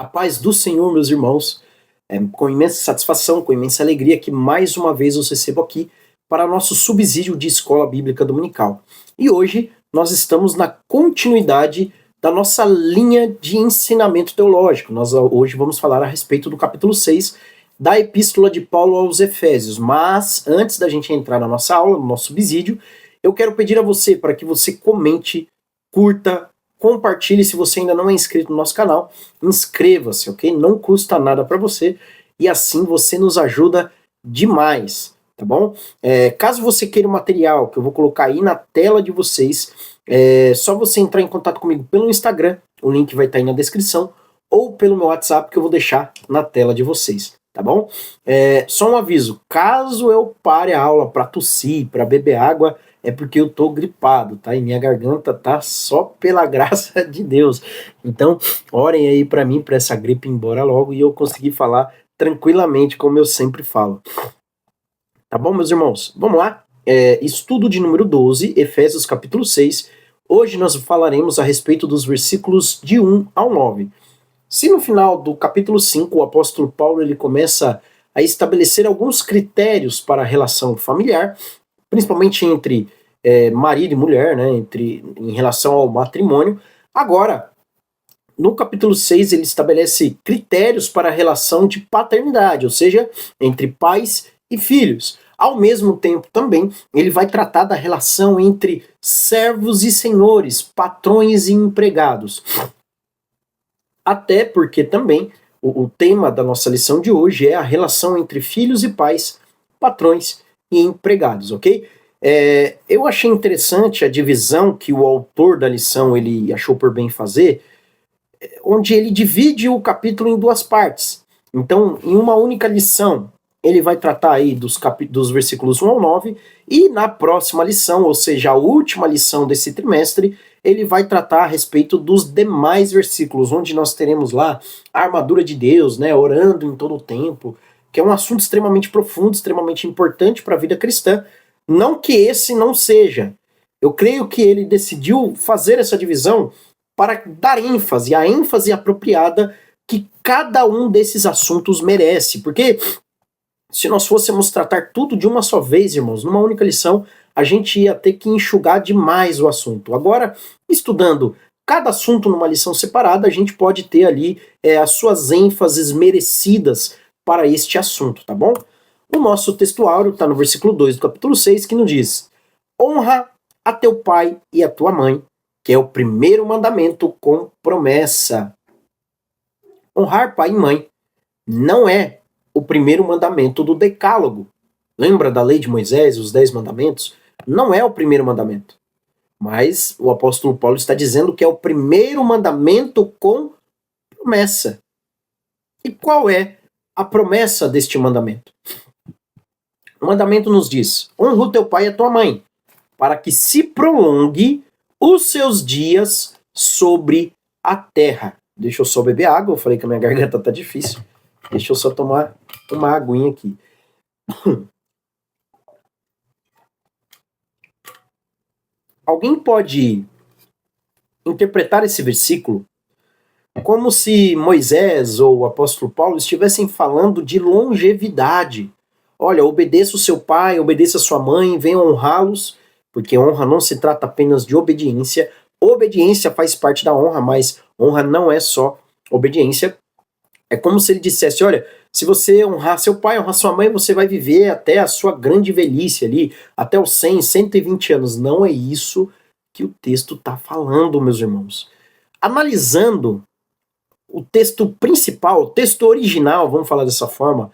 A paz do Senhor, meus irmãos, com imensa satisfação, com imensa alegria que mais uma vez os recebo aqui para nosso subsídio de Escola Bíblica Dominical. E hoje nós estamos na continuidade da nossa linha de ensinamento teológico. Nós hoje vamos falar a respeito do capítulo 6 da Epístola de Paulo aos Efésios. Mas antes da gente entrar na nossa aula, no nosso subsídio, eu quero pedir a você para que você comente, curta, compartilhe. Se você ainda não é inscrito no nosso canal, inscreva-se, ok? Não custa nada para você e assim você nos ajuda demais, tá bom? Caso você queira o material que eu vou colocar aí na tela de vocês, é só você entrar em contato comigo pelo Instagram, o link vai estar aí na descrição, ou pelo meu WhatsApp que eu vou deixar na tela de vocês, tá bom? Só um aviso, caso eu pare a aula para tossir, para beber água, é porque eu tô gripado, tá? E minha garganta tá só pela graça de Deus. Então, orem aí pra mim, pra essa gripe ir embora logo e eu conseguir falar tranquilamente, como eu sempre falo. Tá bom, meus irmãos? Vamos lá? Estudo de número 12, Efésios capítulo 6. Hoje nós falaremos a respeito dos versículos de 1 ao 9. Se no final do capítulo 5 o apóstolo Paulo ele começa a estabelecer alguns critérios para a relação familiar, principalmente entre marido e mulher, né, em relação ao matrimônio. Agora, no capítulo 6, ele estabelece critérios para a relação de paternidade, ou seja, entre pais e filhos. Ao mesmo tempo, também, ele vai tratar da relação entre servos e senhores, patrões e empregados. Até porque também o tema da nossa lição de hoje é a relação entre filhos e pais, patrões e empregados, ok? Eu achei interessante a divisão que o autor da lição ele achou por bem fazer, onde ele divide o capítulo em duas partes. Então, em uma única lição, ele vai tratar aí dos versículos 1 ao 9, e na próxima lição, ou seja, a última lição desse trimestre, ele vai tratar a respeito dos demais versículos, onde nós teremos lá a armadura de Deus, né, orando em todo o tempo, que é um assunto extremamente profundo, extremamente importante para a vida cristã. Não que esse não seja. Eu creio que ele decidiu fazer essa divisão para dar ênfase, a ênfase apropriada que cada um desses assuntos merece. Porque se nós fôssemos tratar tudo de uma só vez, irmãos, numa única lição, a gente ia ter que enxugar demais o assunto. Agora, estudando cada assunto numa lição separada, a gente pode ter ali as suas ênfases merecidas para este assunto, tá bom? O nosso textuário está no versículo 2 do capítulo 6, que nos diz: honra a teu pai e a tua mãe, que é o primeiro mandamento com promessa. Honrar pai e mãe não é o primeiro mandamento do decálogo. Lembra da lei de Moisés, os 10 mandamentos? Não é o primeiro mandamento. Mas o apóstolo Paulo está dizendo que é o primeiro mandamento com promessa. E qual é a promessa deste mandamento? O mandamento nos diz: honra o teu pai e a tua mãe, para que se prolongue os seus dias sobre a terra. Deixa eu só beber água, eu falei que a minha garganta tá difícil. Deixa eu só tomar uma aguinha aqui. Alguém pode interpretar esse versículo como se Moisés ou o apóstolo Paulo estivessem falando de longevidade. Olha, obedeça o seu pai, obedeça a sua mãe, venha honrá-los, porque honra não se trata apenas de obediência. Obediência faz parte da honra, mas honra não é só obediência. É como se ele dissesse, olha, se você honrar seu pai, honrar sua mãe, você vai viver até a sua grande velhice ali, até os 100, 120 anos. Não é isso que o texto está falando, meus irmãos. Analisando o texto principal, o texto original, vamos falar dessa forma,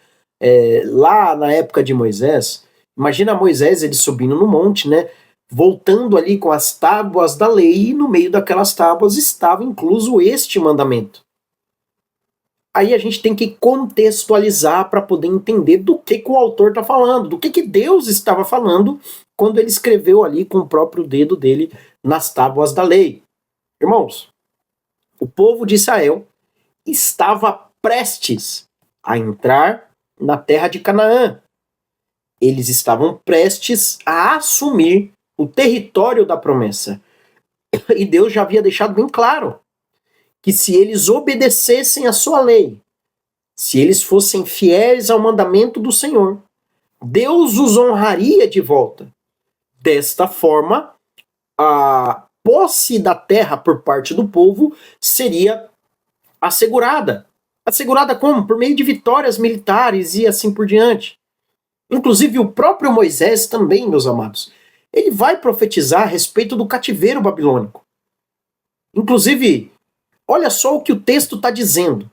lá na época de Moisés, imagina Moisés ele subindo no monte, né, voltando ali com as tábuas da lei, e no meio daquelas tábuas estava incluso este mandamento. Aí a gente tem que contextualizar para poder entender do que o autor está falando, do que Deus estava falando quando ele escreveu ali com o próprio dedo dele nas tábuas da lei. Irmãos, o povo de Israel estava prestes a entrar na terra de Canaã. Eles estavam prestes a assumir o território da promessa. E Deus já havia deixado bem claro que se eles obedecessem a sua lei, se eles fossem fiéis ao mandamento do Senhor, Deus os honraria de volta. Desta forma, a posse da terra por parte do povo seria assegurada. Assegurada como? Por meio de vitórias militares e assim por diante. Inclusive o próprio Moisés também, meus amados, ele vai profetizar a respeito do cativeiro babilônico. Inclusive, olha só o que o texto está dizendo.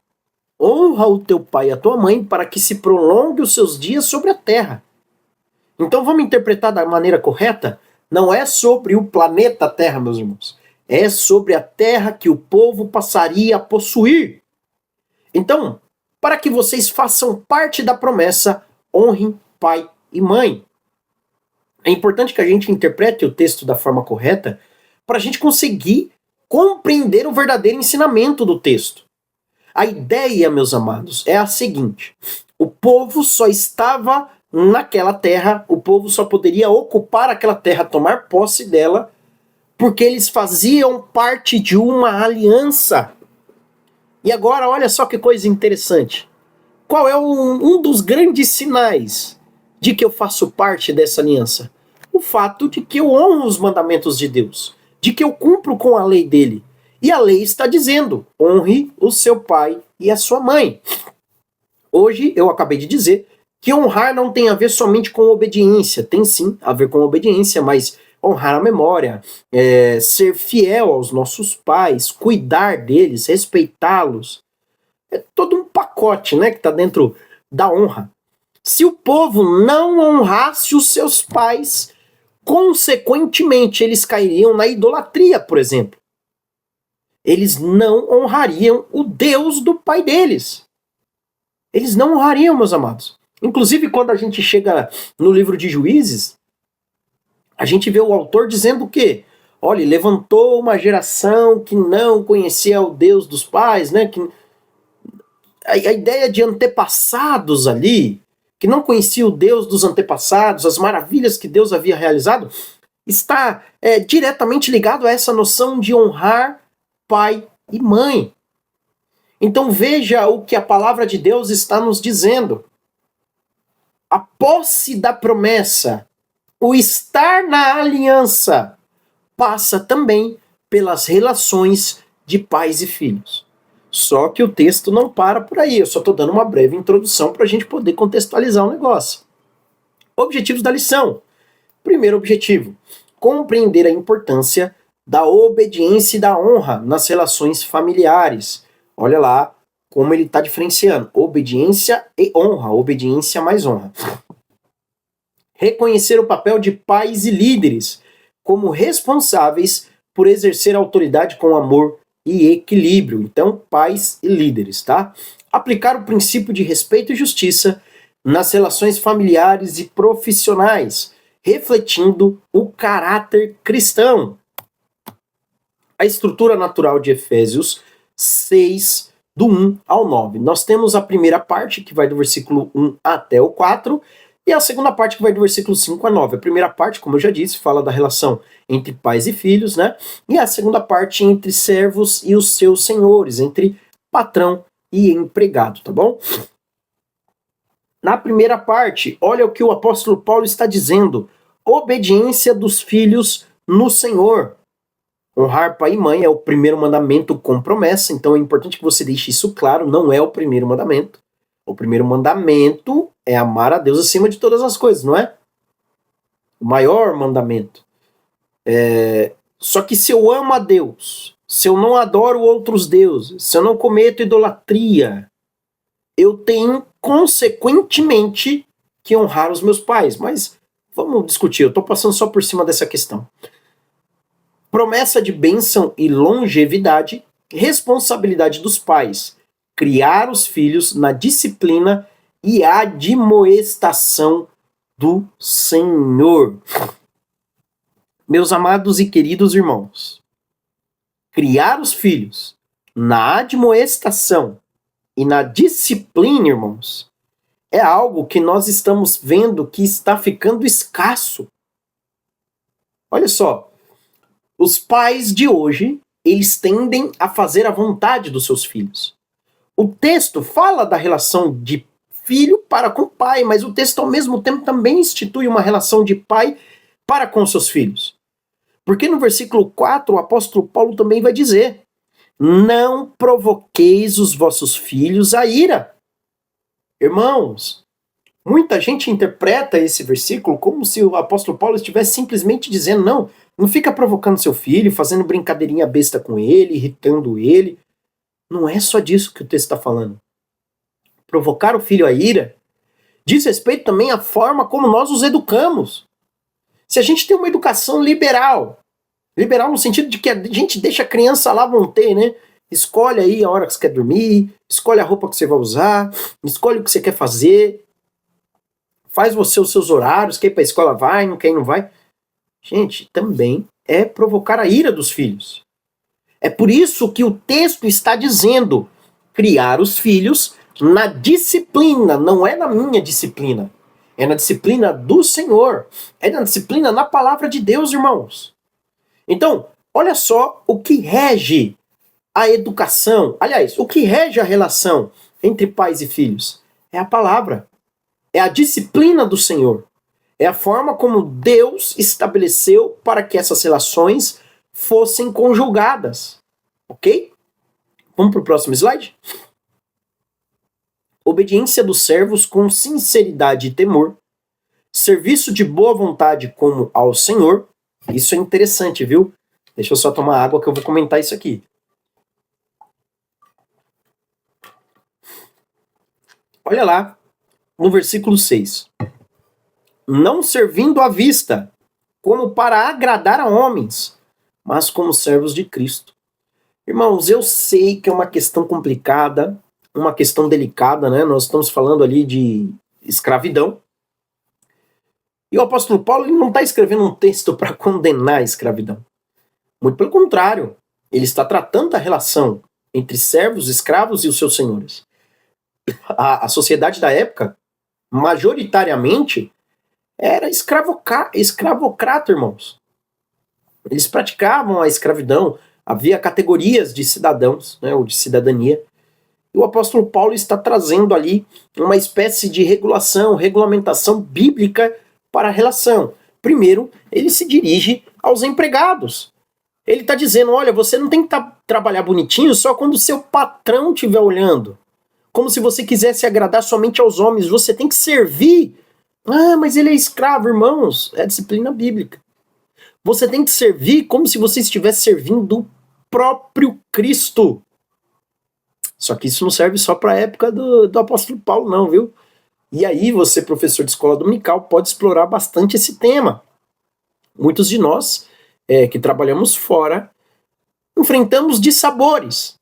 Honra o teu pai e a tua mãe para que se prolongue os seus dias sobre a terra. Então vamos interpretar da maneira correta? Não é sobre o planeta Terra, meus irmãos. É sobre a terra que o povo passaria a possuir. Então, para que vocês façam parte da promessa, honrem pai e mãe. É importante que a gente interprete o texto da forma correta para a gente conseguir compreender o verdadeiro ensinamento do texto. A ideia, meus amados, é a seguinte: o povo só estava naquela terra, o povo só poderia ocupar aquela terra, tomar posse dela, porque eles faziam parte de uma aliança. E agora, olha só que coisa interessante. Qual é um dos grandes sinais de que eu faço parte dessa aliança? O fato de que eu honro os mandamentos de Deus, de que eu cumpro com a lei dele. E a lei está dizendo: honre o seu pai e a sua mãe. Hoje eu acabei de dizer que honrar não tem a ver somente com obediência. Tem sim a ver com obediência, mas honrar a memória, ser fiel aos nossos pais, cuidar deles, respeitá-los. É todo um pacote, né, que está dentro da honra. Se o povo não honrasse os seus pais, consequentemente eles cairiam na idolatria, por exemplo. Eles não honrariam o Deus do pai deles. Eles não honrariam, meus amados. Inclusive, quando a gente chega no livro de Juízes, a gente vê o autor dizendo que, olha, levantou uma geração que não conhecia o Deus dos pais, né? Que a ideia de antepassados ali, que não conhecia o Deus dos antepassados, as maravilhas que Deus havia realizado, está diretamente ligado a essa noção de honrar pai e mãe. Então veja o que a palavra de Deus está nos dizendo. A posse da promessa, o estar na aliança, passa também pelas relações de pais e filhos. Só que o texto não para por aí, eu só estou dando uma breve introdução para a gente poder contextualizar o negócio. Objetivos da lição. Primeiro objetivo: compreender a importância da obediência e da honra nas relações familiares. Olha lá como ele está diferenciando obediência e honra, obediência mais honra. Reconhecer o papel de pais e líderes como responsáveis por exercer a autoridade com amor e equilíbrio. Então, pais e líderes, tá? Aplicar o princípio de respeito e justiça nas relações familiares e profissionais, refletindo o caráter cristão. A estrutura natural de Efésios 6, do 1 ao 9. Nós temos a primeira parte, que vai do versículo 1 até o 4, e a segunda parte, que vai do versículo 5 a 9. A primeira parte, como eu já disse, fala da relação entre pais e filhos, né? E a segunda parte, entre servos e os seus senhores, entre patrão e empregado, tá bom? Na primeira parte, olha o que o apóstolo Paulo está dizendo: obediência dos filhos no Senhor. Honrar pai e mãe é o primeiro mandamento com promessa, então é importante que você deixe isso claro, não é o primeiro mandamento. O primeiro mandamento é amar a Deus acima de todas as coisas, não é? O maior mandamento. Só que se eu amo a Deus, se eu não adoro outros deuses, se eu não cometo idolatria, eu tenho, consequentemente, que honrar os meus pais. Mas vamos discutir, eu estou passando só por cima dessa questão. Promessa de bênção e longevidade, responsabilidade dos pais, criar os filhos na disciplina e admoestação do Senhor. Meus amados e queridos irmãos, criar os filhos na admoestação e na disciplina, irmãos, é algo que nós estamos vendo que está ficando escasso. Olha só, os pais de hoje eles tendem a fazer a vontade dos seus filhos. O texto fala da relação de filho para com o pai, mas o texto ao mesmo tempo também institui uma relação de pai para com seus filhos. Porque no versículo 4 o apóstolo Paulo também vai dizer: não provoqueis os vossos filhos a ira. Irmãos, muita gente interpreta esse versículo como se o apóstolo Paulo estivesse simplesmente dizendo: não fica provocando seu filho, fazendo brincadeirinha besta com ele, irritando ele. Não é só disso que o texto está falando. Provocar o filho à ira diz respeito também à forma como nós os educamos. Se a gente tem uma educação liberal no sentido de que a gente deixa a criança lá vontade, né? Escolhe aí a hora que você quer dormir, escolhe a roupa que você vai usar, escolhe o que você quer fazer, faz você os seus horários, quem ir para a escola vai, quem não vai. Gente, também é provocar a ira dos filhos. É por isso que o texto está dizendo: criar os filhos na disciplina, não é na minha disciplina. É na disciplina do Senhor. É na disciplina na palavra de Deus, irmãos. Então, olha só o que rege a educação. Aliás, o que rege a relação entre pais e filhos é a palavra. É a disciplina do Senhor. É a forma como Deus estabeleceu para que essas relações fossem conjugadas. Ok? Vamos para o próximo slide? Obediência dos servos com sinceridade e temor. Serviço de boa vontade como ao Senhor. Isso é interessante, viu? Deixa eu só tomar água que eu vou comentar isso aqui. Olha lá, no versículo 6. Não servindo à vista, como para agradar a homens, mas como servos de Cristo. Irmãos, eu sei que é uma questão complicada, uma questão delicada, né? Nós estamos falando ali de escravidão. E o apóstolo Paulo ele não está escrevendo um texto para condenar a escravidão. Muito pelo contrário, ele está tratando da relação entre servos, escravos e os seus senhores. A sociedade da época, majoritariamente, era escravocrata, irmãos. Eles praticavam a escravidão, havia categorias de cidadãos, né, ou de cidadania. E o apóstolo Paulo está trazendo ali uma espécie de regulamentação bíblica para a relação. Primeiro, ele se dirige aos empregados. Ele está dizendo: olha, você não tem que trabalhar bonitinho só quando o seu patrão estiver olhando. Como se você quisesse agradar somente aos homens. Você tem que servir. Ah, mas ele é escravo, irmãos. É a disciplina bíblica. Você tem que servir como se você estivesse servindo o próprio Cristo. Só que isso não serve só para a época do apóstolo Paulo, não, viu? E aí você, professor de escola dominical, pode explorar bastante esse tema. Muitos de nós, que trabalhamos fora, enfrentamos dissabores.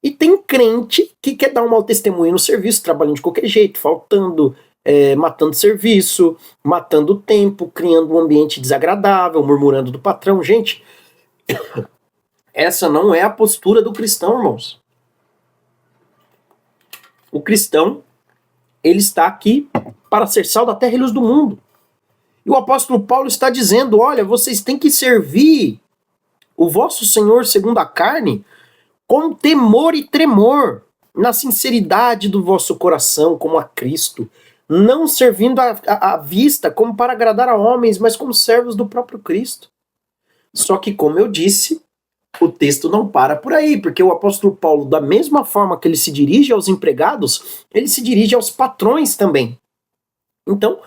E tem crente que quer dar um mau testemunho no serviço, trabalhando de qualquer jeito, faltando, matando serviço, matando o tempo, criando um ambiente desagradável, murmurando do patrão. Gente, essa não é a postura do cristão, irmãos. O cristão, ele está aqui para ser sal da terra e luz do mundo. E o apóstolo Paulo está dizendo: olha, vocês têm que servir o vosso Senhor segundo a carne com temor e tremor, na sinceridade do vosso coração, como a Cristo, não servindo à vista como para agradar a homens, mas como servos do próprio Cristo. Só que, como eu disse, o texto não para por aí, porque o apóstolo Paulo, da mesma forma que ele se dirige aos empregados, ele se dirige aos patrões também. Então,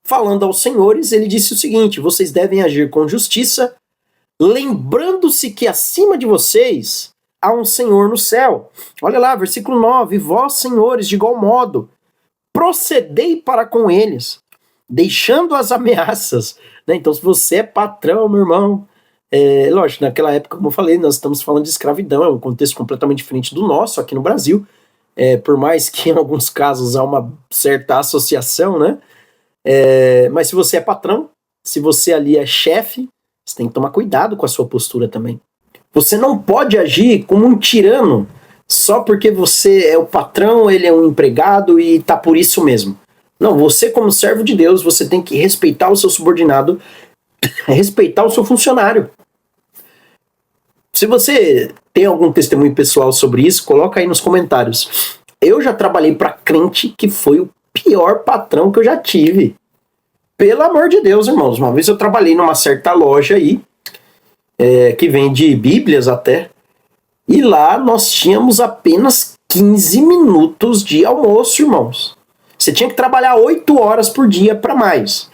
falando aos senhores, ele disse o seguinte: vocês devem agir com justiça, lembrando-se que acima de vocês há um Senhor no céu. Olha lá, versículo 9. Vós, senhores, de igual modo, procedei para com eles, deixando as ameaças. Né? Então, se você é patrão, meu irmão, lógico, naquela época, como eu falei, nós estamos falando de escravidão, é um contexto completamente diferente do nosso aqui no Brasil, por mais que em alguns casos há uma certa associação, né? Mas se você é patrão, se você ali é chefe, você tem que tomar cuidado com a sua postura também. Você não pode agir como um tirano só porque você é o patrão, ele é um empregado e tá por isso mesmo. Não, você como servo de Deus, você tem que respeitar o seu subordinado, respeitar o seu funcionário. Se você tem algum testemunho pessoal sobre isso, coloca aí nos comentários. Eu já trabalhei para crente que foi o pior patrão que eu já tive. Pelo amor de Deus, irmãos. Uma vez eu trabalhei numa certa loja aí, que vende bíblias até, e lá nós tínhamos apenas 15 minutos de almoço, irmãos. Você tinha que trabalhar 8 horas por dia para mais.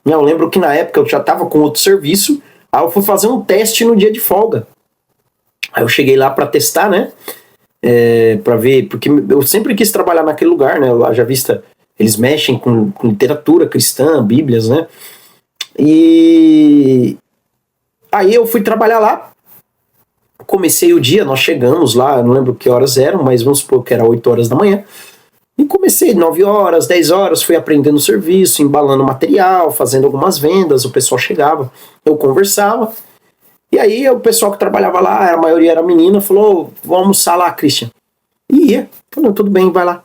Eu lembro que na época eu já estava com outro serviço, aí eu fui fazer um teste no dia de folga. Aí eu cheguei lá para testar, né? Para ver, porque eu sempre quis trabalhar naquele lugar, né? Lá já vista, eles mexem com literatura cristã, bíblias, né? E aí eu fui trabalhar lá. Comecei o dia, nós chegamos lá, não lembro que horas eram, mas vamos supor que era 8 horas da manhã. E comecei 9 horas, 10 horas, fui aprendendo o serviço, embalando material, fazendo algumas vendas, o pessoal chegava, eu conversava. E aí o pessoal que trabalhava lá, a maioria era menina, falou, vamos almoçar lá, Christian. E ia, falou, tudo bem, vai lá.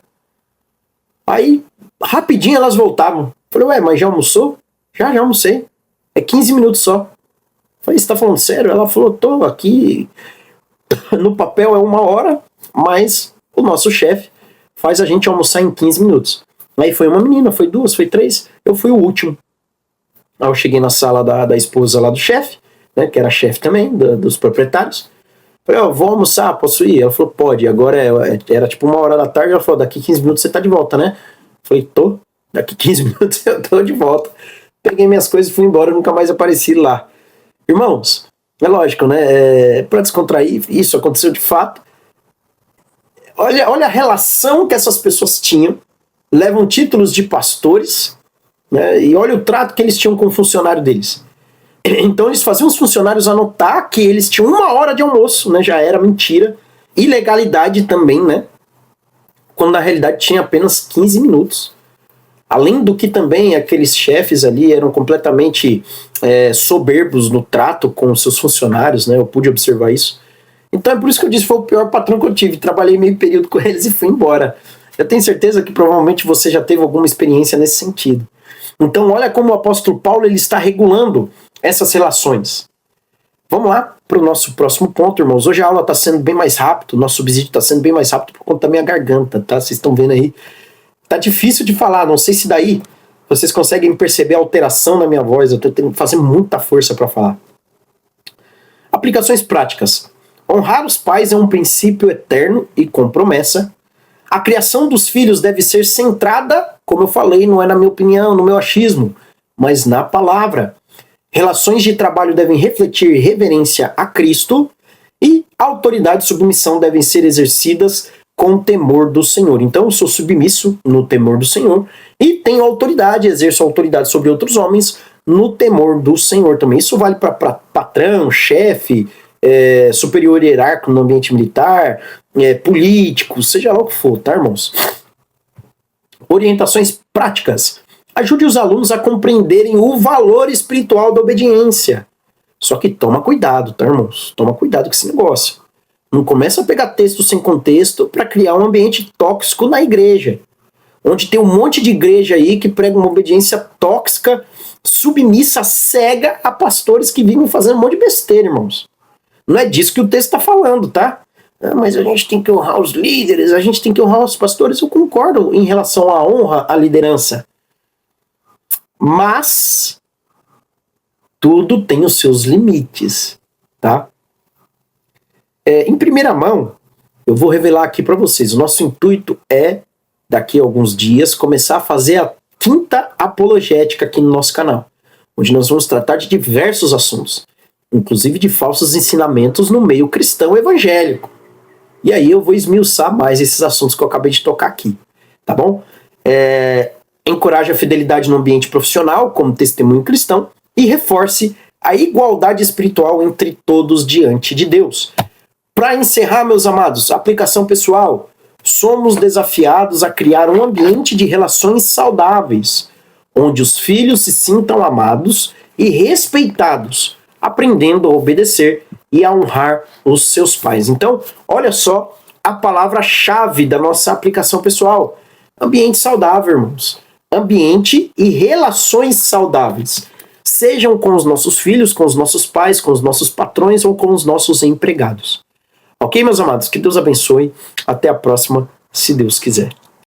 Aí, rapidinho elas voltavam. Falei, ué, mas já almoçou? Já almocei. É 15 minutos só. Falei, você tá falando sério? Ela falou, tô aqui, no papel é 1 hora, mas o nosso chefe faz a gente almoçar em 15 minutos. Aí foi uma menina, foi 2, foi 3, eu fui o último. Aí eu cheguei na sala da esposa lá do chefe, né, que era chefe também, dos proprietários. Falei, vou almoçar, posso ir? Ela falou, pode. Agora era tipo 1 hora da tarde, ela falou, daqui 15 minutos você tá de volta, né? Falei, tô. Daqui 15 minutos eu tô de volta. Peguei minhas coisas e fui embora, nunca mais apareci lá. Irmãos, é lógico, né? Pra descontrair, isso aconteceu de fato. Olha a relação que essas pessoas tinham, levam títulos de pastores, né, e olha o trato que eles tinham com o funcionário deles. Então eles faziam os funcionários anotar que eles tinham 1 hora de almoço, né, já era mentira. Ilegalidade também, né, quando na realidade tinha apenas 15 minutos. Além do que também aqueles chefes ali eram completamente soberbos no trato com os seus funcionários, né, eu pude observar isso. Então é por isso que eu disse que foi o pior patrão que eu tive. Trabalhei meio período com eles e fui embora. Eu tenho certeza que provavelmente você já teve alguma experiência nesse sentido. Então olha como o apóstolo Paulo ele está regulando essas relações. Vamos lá para o nosso próximo ponto, irmãos. Hoje a aula está sendo bem mais rápido, o nosso subsídio está sendo bem mais rápido por conta da minha garganta, tá? Vocês estão vendo aí. Tá difícil de falar, não sei se daí vocês conseguem perceber a alteração na minha voz. Eu estou tendo que fazer muita força para falar. Aplicações práticas. Honrar os pais é um princípio eterno e com promessa. A criação dos filhos deve ser centrada, como eu falei, não é na minha opinião, no meu achismo, mas na palavra. Relações de trabalho devem refletir reverência a Cristo e autoridade e submissão devem ser exercidas com temor do Senhor. Então eu sou submisso no temor do Senhor e tenho autoridade, exerço autoridade sobre outros homens no temor do Senhor também. Isso vale para patrão, chefe, superior hierárquico no ambiente militar, político, seja lá o que for, tá, irmãos? Orientações práticas. Ajude os alunos a compreenderem o valor espiritual da obediência. Só que toma cuidado, tá, irmãos? Toma cuidado com esse negócio. Não começa a pegar texto sem contexto para criar um ambiente tóxico na igreja. Onde tem um monte de igreja aí que prega uma obediência tóxica, submissa, cega a pastores que vivem fazendo um monte de besteira, irmãos. Não é disso que o texto está falando, tá? Mas a gente tem que honrar os líderes, a gente tem que honrar os pastores. Eu concordo em relação à honra à liderança. Mas tudo tem os seus limites, tá? Em primeira mão, eu vou revelar aqui para vocês. O nosso intuito é, daqui a alguns dias, começar a fazer a 5ª apologética aqui no nosso canal, onde nós vamos tratar de diversos assuntos, inclusive de falsos ensinamentos no meio cristão evangélico. E aí eu vou esmiuçar mais esses assuntos que eu acabei de tocar aqui, tá bom? Encoraje a fidelidade no ambiente profissional, como testemunho cristão, e reforce a igualdade espiritual entre todos diante de Deus. Para encerrar, meus amados, aplicação pessoal, somos desafiados a criar um ambiente de relações saudáveis, onde os filhos se sintam amados e respeitados, aprendendo a obedecer e a honrar os seus pais. Então, olha só a palavra-chave da nossa aplicação pessoal. Ambiente saudável, irmãos. Ambiente e relações saudáveis. sejam com os nossos filhos, com os nossos pais, com os nossos patrões ou com os nossos empregados. Ok, meus amados? Que Deus abençoe. Até a próxima, se Deus quiser.